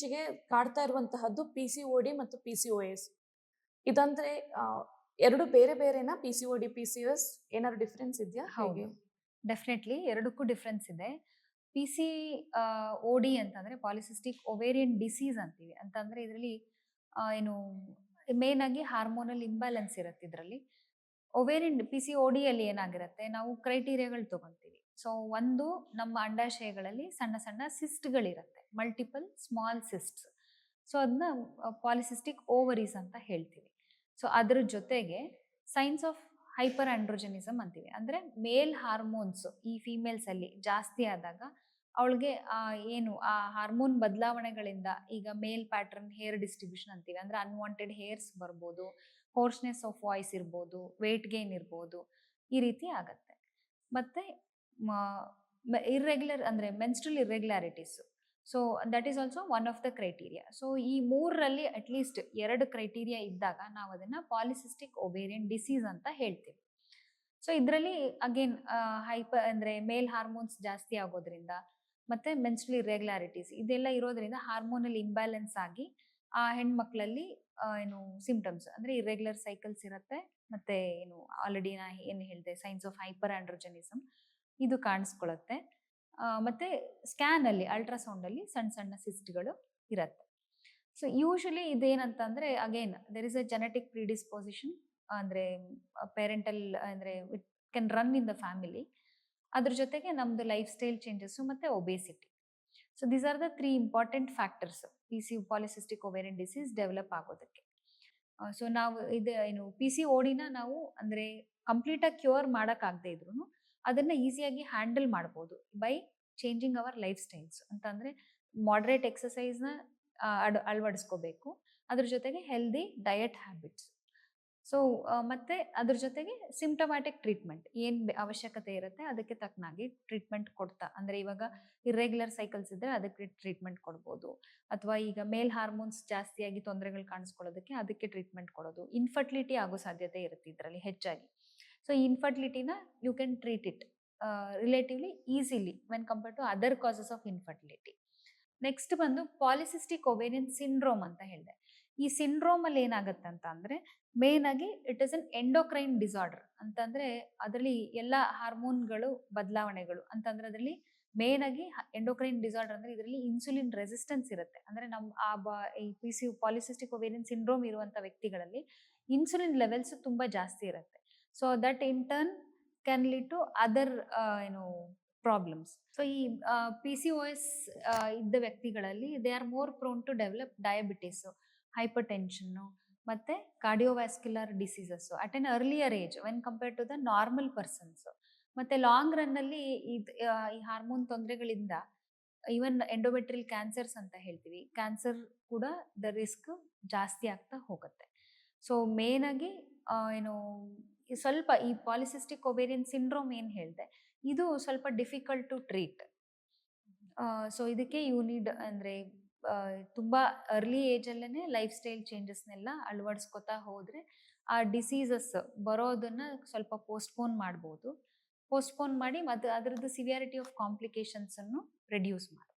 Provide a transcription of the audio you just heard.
ಇತ್ತೀಚೆಗೆ ಕಾಡ್ತಾ ಇರುವಂತಹದ್ದು PCOD ಮತ್ತು PCOS. ಇದಂದ್ರೆ ಎರಡು ಬೇರೆ ಬೇರೆನಾ? PCOD, PCOS ಏನಾದ್ರು ಡಿಫರೆನ್ಸ್ ಇದೆಯಾ? ಹೇಗೆ? ಡೆಫಿನೆಟ್ಲಿ ಎರಡಕ್ಕೂ ಡಿಫ್ರೆನ್ಸ್ ಇದೆ. PCOD ಅಂತಂದ್ರೆ ಪಾಲಿಸಿಸ್ಟಿಕ್ ಒವೇರಿಯನ್ ಡಿಸೀಸ್ ಅಂತೀವಿ. ಅಂತಂದ್ರೆ ಇದರಲ್ಲಿ ಏನು ಮೇನ್ ಆಗಿ ಹಾರ್ಮೋನಲ್ ಇಂಬ್ಯಾಲೆನ್ಸ್ ಇರುತ್ತೆ ಇದರಲ್ಲಿ. ಒವೇರಿಯನ್ PCOD ಅಲ್ಲಿ ಏನಾಗಿರುತ್ತೆ, ನಾವು ಕ್ರೈಟೀರಿಯಾಗಳು ತಗೊಂತೀವಿ. ಸೊ ಒಂದು, ನಮ್ಮ ಅಂಡಾಶಯಗಳಲ್ಲಿ ಸಣ್ಣ ಸಣ್ಣ ಸಿಸ್ಟ್ಗಳಿರುತ್ತೆ, ಮಲ್ಟಿಪಲ್ ಸ್ಮಾಲ್ ಸಿಸ್ಟ್ಸ್. ಸೊ ಅದನ್ನ ಪಾಲಿಸಿಸ್ಟಿಕ್ ಓವರೀಸ್ ಅಂತ ಹೇಳ್ತೀವಿ. ಸೊ ಅದ್ರ ಜೊತೆಗೆ ಸೈನ್ಸ್ ಆಫ್ ಹೈಪರ್ ಆಂಡ್ರೋಜೆನಿಸಮ್ ಅಂತೀವಿ. ಅಂದ್ರೆ ಮೇಲ್ ಹಾರ್ಮೋನ್ಸ್ ಈ ಫಿಮೇಲ್ಸ್ ಅಲ್ಲಿ ಜಾಸ್ತಿ ಆದಾಗ ಅವಳಿಗೆ ಏನು ಆ ಹಾರ್ಮೋನ್ ಬದಲಾವಣೆಗಳಿಂದ ಈಗ ಮೇಲ್ ಪ್ಯಾಟರ್ನ್ ಹೇರ್ ಡಿಸ್ಟ್ರಿಬ್ಯೂಷನ್ ಅಂತೀವಿ. ಅಂದ್ರೆ ಅನ್ವಾಂಟೆಡ್ ಹೇರ್ಸ್ ಬರ್ಬೋದು, ಹೋರ್ಸ್ನೆಸ್ ಆಫ್ ವಾಯ್ಸ್ ಇರ್ಬೋದು, ವೇಟ್ ಗೇನ್ ಇರ್ಬೋದು, ಈ ರೀತಿ ಆಗತ್ತೆ. ಮತ್ತೆ ಇರ್ರೆಗ್ಯುಲರ್ ಅಂದ್ರೆ menstrual irregularities. So that is also one of the criteria. So ಈ ಮೂರರಲ್ಲಿ ಅಟ್ಲೀಸ್ಟ್ 2 ಕ್ರೈಟೀರಿಯಾ ಇದ್ದಾಗ ನಾವು ಅದನ್ನ ಪಾಲಿಸಿಸ್ಟಿಕ್ ಒವೇರಿಯನ್ ಡಿಸೀಸ್ ಅಂತ ಹೇಳ್ತೀವಿ. ಸೊ ಇದರಲ್ಲಿ ಅಗೇನ್ ಹೈಪರ್ ಅಂದ್ರೆ ಮೇಲ್ ಹಾರ್ಮೋನ್ಸ್ ಜಾಸ್ತಿ ಆಗೋದ್ರಿಂದ ಮತ್ತೆ ಮೆನ್ಸ್ಟ್ರಲ್ ಇರ್ರೆಗ್ಯುಲಾರಿಟೀಸ್ ಇದೆಲ್ಲ ಇರೋದ್ರಿಂದ ಹಾರ್ಮೋನಲ್ ಇಂಬ್ಯಾಲೆನ್ಸ್ ಆಗಿ ಆ ಹೆಣ್ಮಕ್ಳಲ್ಲಿ ಏನು ಸಿಂಪ್ಟಮ್ಸ್ ಅಂದ್ರೆ ಇರ್ರೆಗ್ಯುಲರ್ ಸೈಕಲ್ಸ್ ಇರುತ್ತೆ. ಮತ್ತೆ ಏನು ಆಲ್ರೆಡಿ ನಾ ಏನು ಹೇಳಿದೆ, ಸೈನ್ಸ್ ಆಫ್ ಹೈಪರ್ ಆಂಡ್ರೋಜೆನಿಸಮ್ ಇದು ಕಾಣಿಸ್ಕೊಳ್ಳುತ್ತೆ. ಮತ್ತೆ ಸ್ಕ್ಯಾನ್ ಅಲ್ಲಿ ಅಲ್ಟ್ರಾಸೌಂಡ್ ಅಲ್ಲಿ ಸಣ್ಣ ಸಣ್ಣ ಸಿಸ್ಟ್ಗಳು ಇರುತ್ತೆ. ಸೊ ಯೂಶಲಿ ಇದೇನಂತಂದ್ರೆ again there is a genetic predisposition, ಅಂದ್ರೆ ಪೇರೆಂಟಲ್ ಅಂದ್ರೆ it can run in the family. ಅದ್ರ ಜೊತೆಗೆ ನಮ್ದು ಲೈಫ್ ಸ್ಟೈಲ್ ಚೇಂಜಸ್ ಮತ್ತೆ obesity. So these are the 3 important factors polycystic ovarian disease develop ಆಗೋದಕ್ಕೆ. ಸೊ ನಾವು ಇದು ಏನು PCODನ ನಾವು ಅಂದ್ರೆ ಕಂಪ್ಲೀಟ್ ಆಗಿ ಕ್ಯೂರ್ ಮಾಡಕ್ ಆಗದೆ ಇದ್ರು ಅದನ್ನ ಈಸಿಯಾಗಿ ಹ್ಯಾಂಡಲ್ ಮಾಡ್ಬೋದು by changing our life styles. ಅಂತಂದ್ರೆ ಮಾಡ್ರೇಟ್ ಎಕ್ಸಸೈಸ್ನ ಅಳವಡಿಸ್ಕೋಬೇಕು, ಅದ್ರ ಜೊತೆಗೆ ಹೆಲ್ದಿ ಡಯಟ್ ಹ್ಯಾಬಿಟ್ಸ್. ಸೊ ಮತ್ತೆ ಅದ್ರ ಜೊತೆಗೆ ಸಿಂಪ್ಟಮ್ಯಾಟಿಕ್ ಟ್ರೀಟ್ಮೆಂಟ್ ಏನ್ ಅವಶ್ಯಕತೆ ಇರುತ್ತೆ ಅದಕ್ಕೆ ತಕ್ಕನಾಗಿ ಟ್ರೀಟ್ಮೆಂಟ್ ಕೊಡ್ತಾ, ಅಂದ್ರೆ ಇವಾಗ ಇರ್ರೆಗ್ಯುಲರ್ ಸೈಕಲ್ಸ್ ಇದ್ರೆ ಅದಕ್ಕೆ ಟ್ರೀಟ್ಮೆಂಟ್ ಕೊಡ್ಬೋದು, ಅಥವಾ ಈಗ ಮೇಲ್ ಹಾರ್ಮೋನ್ಸ್ ಜಾಸ್ತಿಯಾಗಿ ತೊಂದರೆಗಳು ಕಾಣಿಸ್ಕೊಳ್ಳೋದಕ್ಕೆ ಅದಕ್ಕೆ ಟ್ರೀಟ್ಮೆಂಟ್ ಕೊಡೋದು. ಇನ್ಫರ್ಟಿಲಿಟಿ ಆಗೋ ಸಾಧ್ಯತೆ ಇರುತ್ತೆ ಇದರಲ್ಲಿ ಹೆಚ್ಚಾಗಿ. ಸೊ ಇನ್ಫರ್ಟಿಲಿಟಿನ you can treat it relatively easily when compare to other causes of infertility. Next ಬಂದು ಪಾಲಿಸಿಸ್ಟಿಕ್ ಒವೇರಿಯನ್ ಸಿಂಡ್ರೋಮ್ ಅಂತ ಹೇಳಿದೆ. ಈ ಸಿಂಡ್ರೋಮ್ ಅಲ್ಲಿ ಏನಾಗುತ್ತೆ ಅಂತ ಅಂದ್ರೆ ಮೇನ್ ಆಗಿ it is an endocrine disorder. ಅಂತಂದ್ರೆ ಅದರಲ್ಲಿ ಎಲ್ಲ ಹಾರ್ಮೋನ್ಗಳು ಬದಲಾವಣೆಗಳು ಅಂತಂದ್ರೆ ಅದರಲ್ಲಿ ಮೇನ್ ಆಗಿ ಎಂಡೋಕ್ರೈನ್ ಡಿಸಾರ್ಡರ್ ಅಂದ್ರೆ ಇದರಲ್ಲಿ ಇನ್ಸುಲಿನ್ ರೆಸಿಸ್ಟೆನ್ಸ್ ಇರುತ್ತೆ. ಅಂದ್ರೆ ಈ ಪಾಲಿಸಿಸ್ಟಿಕ್ ಒವೇರಿಯನ್ ಸಿಂಡ್ರೋಮ್ ಇರುವಂತ ವ್ಯಕ್ತಿಗಳಲ್ಲಿ ಇನ್ಸುಲಿನ್ ಲೆವೆಲ್ಸ್ ತುಂಬಾ ಜಾಸ್ತಿ ಇರುತ್ತೆ. So that in turn can lead to other ಏನು ಪ್ರಾಬ್ಲಮ್ಸ್. ಸೊ ಈ PCOS ಇದ್ದ ವ್ಯಕ್ತಿಗಳಲ್ಲಿ they are more prone to develop diabetes, hypertension ಮತ್ತೆ cardiovascular diseases at an earlier age when compare to the normal persons. ಮತ್ತೆ long run ಅಲ್ಲಿ ಈ hormone ತೊಂದರೆಗಳಿಂದ even endometrial cancers ಅಂತ ಹೇಳ್ತೀವಿ, ಕ್ಯಾನ್ಸರ್ ಕೂಡ ದ ರಿಸ್ಕ್ ಜಾಸ್ತಿ ಆಗ್ತಾ ಹೋಗುತ್ತೆ. ಸೊ ಮೇನ್ ಆಗಿ ಏನು ಸ್ವಲ್ಪ ಈ ಪಾಲಿಸಿಸ್ಟಿಕ್ ಒವೇರಿಯನ್ ಸಿಂಡ್ರೋಮ್ ಏನ್ ಹೇಳಿದೆ ಇದು ಸ್ವಲ್ಪ ಡಿಫಿಕಲ್ಟ್ ಟು ಟ್ರೀಟ್. ಸೊ ಇದಕ್ಕೆ ಯು ನೀಡ್ ಅಂದ್ರೆ ತುಂಬಾ ಅರ್ಲಿ ಏಜ್ ಅಲ್ಲೇನೆ ಲೈಫ್ ಸ್ಟೈಲ್ ಚೇಂಜಸ್ನೆಲ್ಲ ಅಳವಡಿಸ್ಕೊತಾ ಹೋದ್ರೆ ಆ ಡಿಸೀಸಸ್ ಬರೋದನ್ನ ಸ್ವಲ್ಪ ಪೋಸ್ಟ್ಪೋನ್ ಮಾಡ್ಬೋದು. ಪೋಸ್ಟ್ಪೋನ್ ಮಾಡಿ ಮತ್ತೆ ಅದರದ್ದು ಸಿವಿಯಾರಿಟಿ ಆಫ್ ಕಾಂಪ್ಲಿಕೇಶನ್ಸ್ ಅನ್ನು ರೆಡ್ಯೂಸ್ ಮಾಡಿ